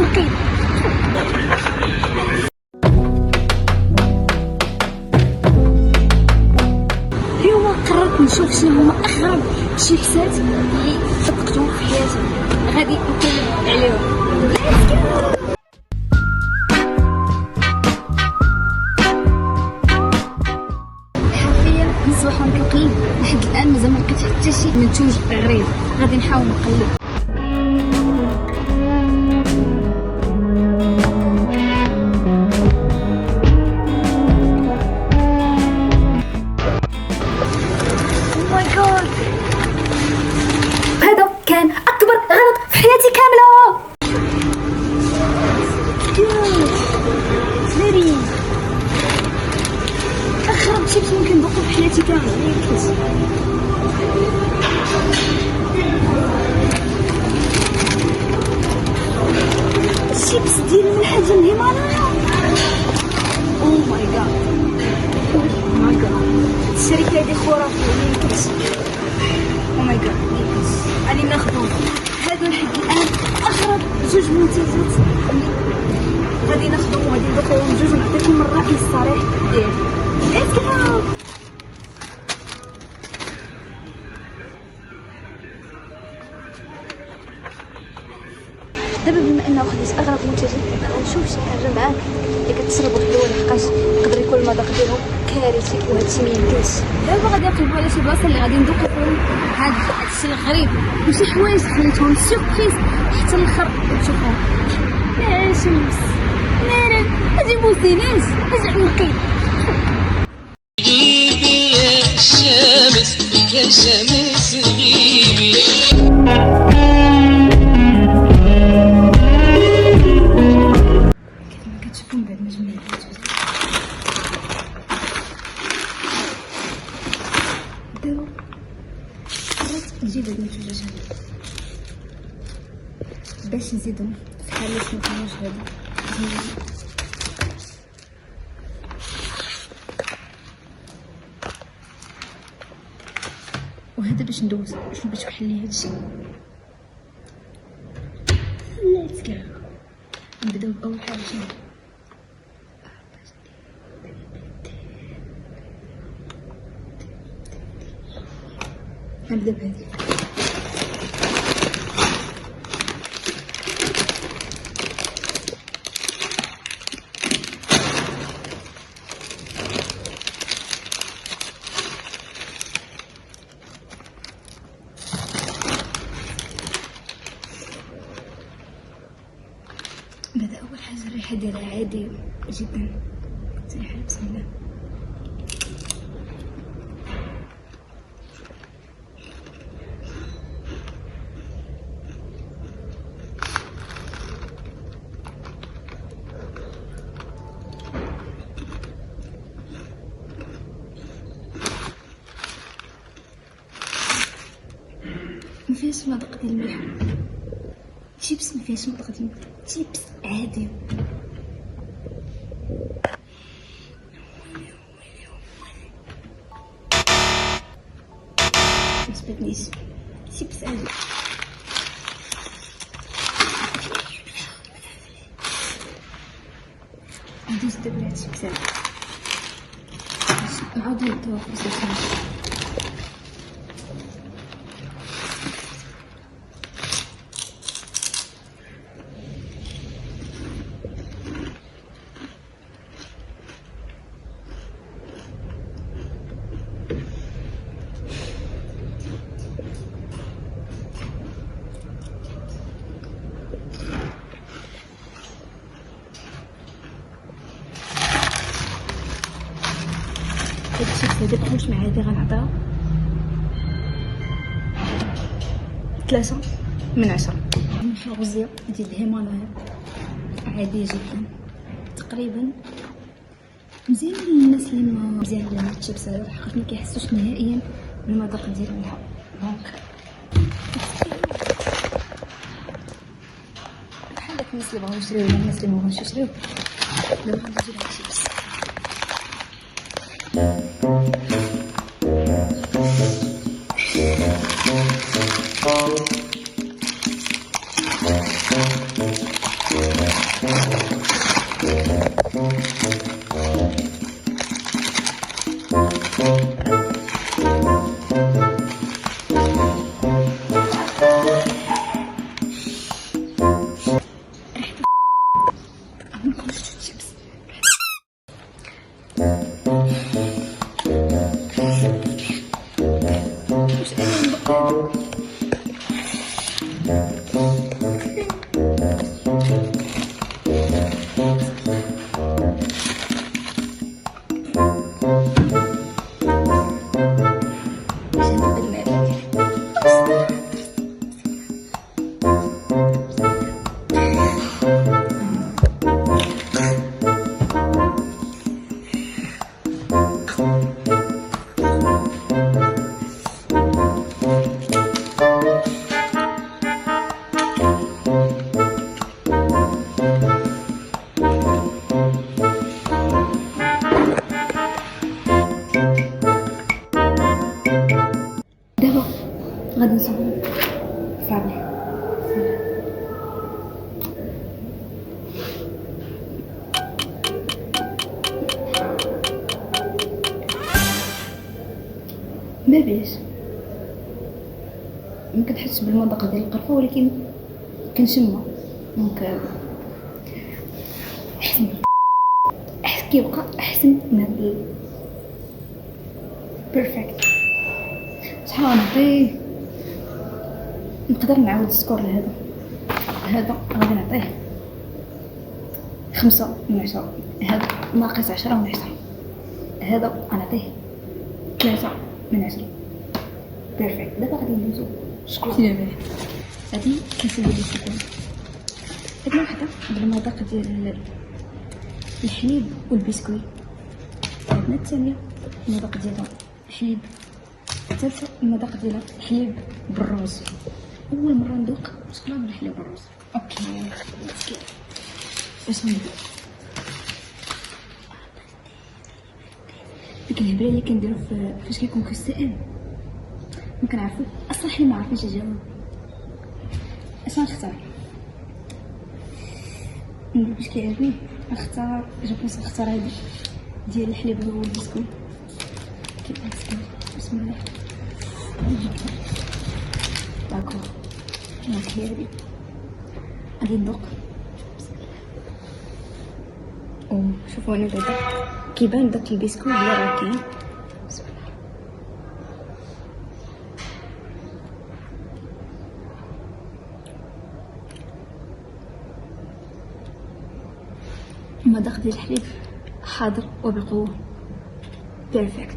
نقيب. اليوم قررت نشوف شنو هما اغرب الشيبسات اللي صدقتهم في حياتي، غادي نقلب عليهم. حرفيا من الصباح وانا كنقلب لحد الان مازال ما لقيت حتى شي منتوج غريب، غادي نحاول نقلب. هذا كان اكبر غلط في حياتي كامله. سيري اغرب شيبس ممكن ندوقو في حياتي كامله. الشيبس ديال الحاجه الهيمالايا. او ماي جاد، او ماي جاد، الشركه هذه خرافيه. ميمكنش. او ماي جاد، ميمكنش. غادي ناخذو هادو لحد الان اغرب جوج منتجات اللي غادي ناخذو وغادي ندوقوهم جوج ونعطيكم الراي الصريح ديالي. ليتس جو. دابا بما انه خديت اغرب منتجات نشوف شي حاجه معاك اللي كتشربو حلوه، لحقاش يقدر يكون المذاق ديالهم كارثي وهادشي ميمكنش. دابا غادي نقلبو على شي بلاصه اللي غادي ندوقو فيهم هادشي الغريب وشي حوايج خليتهم سيربريز حتى الاخر تشوفهم. لا شمس، لا هادي بوسيناش، اجي نقيب. غيبي يا شمس، يا شمس غيبي. كتشوفون بعد ما جمعت دابا قررت نجيب هاد المنتوجات هادو باش نزيدهم في حالة مكانوش هادو زوينين. وهذا باش ندوز باش نبغي توحل لي هادشي. ليتس جو. نبداو بأول حاجة. نبدا بهذه. هذا أول حاجة. الريحة ديالها عادية جدا، ريحة بسم الله. مفيهاش مذاق ديال الملح، شيبس مفيهاش مذاق ديال الملح، شيبس عادي. مجبتنيش، شيبس عادي. ندوز دابا لهاد الشيبسات نعاودو نبداو في الصوص. هاد الشيبس هذا بحال مع هادي غنعطيها 3 من 10. الغزية ديال الهيمالايا عادية جدا تقريبا، مزيان للناس اللي ما مزيان لهم هاد الشيبس هذا، حقاش ما كيحسوش نهائيا بالمذاق ديال الملح. دونك بحال داك الناس اللي بغاو يشريو ولا الناس اللي مبغاوش يشريو. دابا غندوزو لهاد الشيبس. دابا غادي نصور صافي. ما بيش ما كنحسش بالمذاق ديال القرفه، ولكن كنشمها دونك احسن كيبقى احسن من هاد بيرفكت. شحال نعطيه؟ نقدر نعاود السكور لهذا. هذا غادي نعطيه 5/10. هذا ناقص 10/10. هذا غنعطيه 3/10. بيرفكت. دابا غادي ندوزو شكون دابا هادي كنسميو لي سكون. هادي وحده بالمذاق ديال الحليب والبسكويت. عندنا الثانيه المذاق ديالها حليب، الثالثه المذاق ديالها حليب بالروز. اول مره ندوق شوكولاط بالحليب بالروز. اوكي باش نبدا ديك الهبله اللي كنديرو فاش كيكون كسائل ما كنعرفو اصلا، حنا ما عارفينش الجواب. اش غنختار؟ باش كيعجبني نختار نختار هادي ديال الحليب والبسكويت. بسم الله. داكور اوكي هادي غادي ندوق. شوفوا انا دابا كيبان داك البسكويت اللي راه كاين. بسم الله. المذاق ديال الحليب حاضر وبقوه. بيرفكت.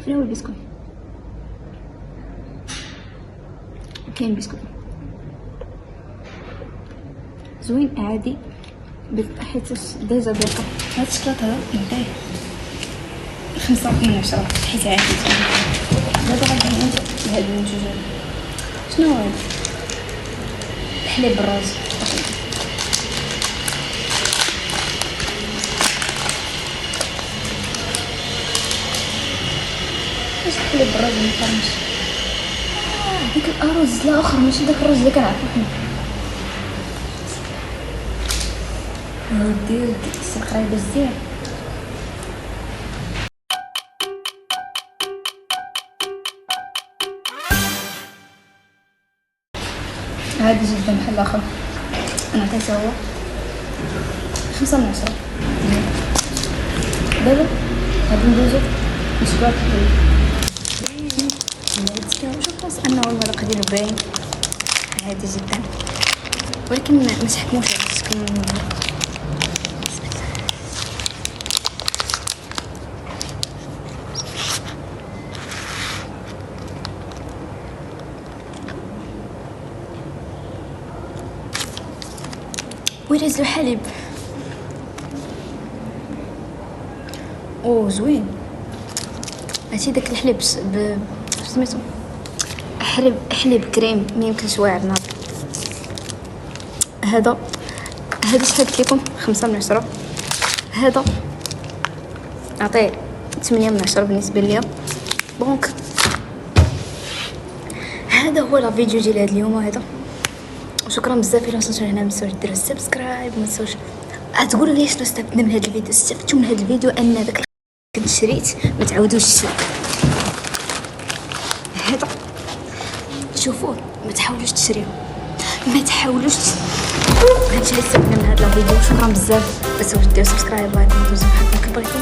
فين هو البسكويت؟ كاين بسكويت زوين عادي حيت ديجا باقا. هاد الشكلاط هذا نعطيه 5/10 حيت عادي. دابا غادي نعود لهاد المنتوج هذا. شنو هو هذا؟ الحليب بالروز. واش الحليب بالروز مفرمش؟ ديك الارز لا اخر ماشي داك الرز اللي كنعرفو حنا. ودي السكري بزاف. عادي جدا بحال اخر. انا عطيته هو 5/10. دابا غادي ندوزو لشكلاط الحليب. شوف راس انه المذاق ديالو باين عادي جدا، ولكن ما تحكموش على راسكم. ويرز الحليب زوين. عرفتي داك الحليب سميتو حليب كريم ما يمكنش واعر ناض. هذا شحال قلت لكم 5/10. هذا نعطيه 8/10 بالنسبه ليا. دونك هذا هو لا فيديو ديال هذا اليوم. هذا وشكرا بزاف الا وصلتوا هنا. ما تنساوش ديروا سبسكرايب، ما تنساوش تقولوا لي شنو استفدنا من هذا الفيديو. استفدتوا من هذا الفيديو ان داك كنت شريت ما تعاودوش تشريو هذا. شوفوه ما تحاولوش تشريو، ما تحاولوش هادشي اللي استفدنا من هذا الفيديو. شكرا بزاف، ما تنساوش ديروا سبسكرايب لايك وكومنت بحال ما كبغيتو.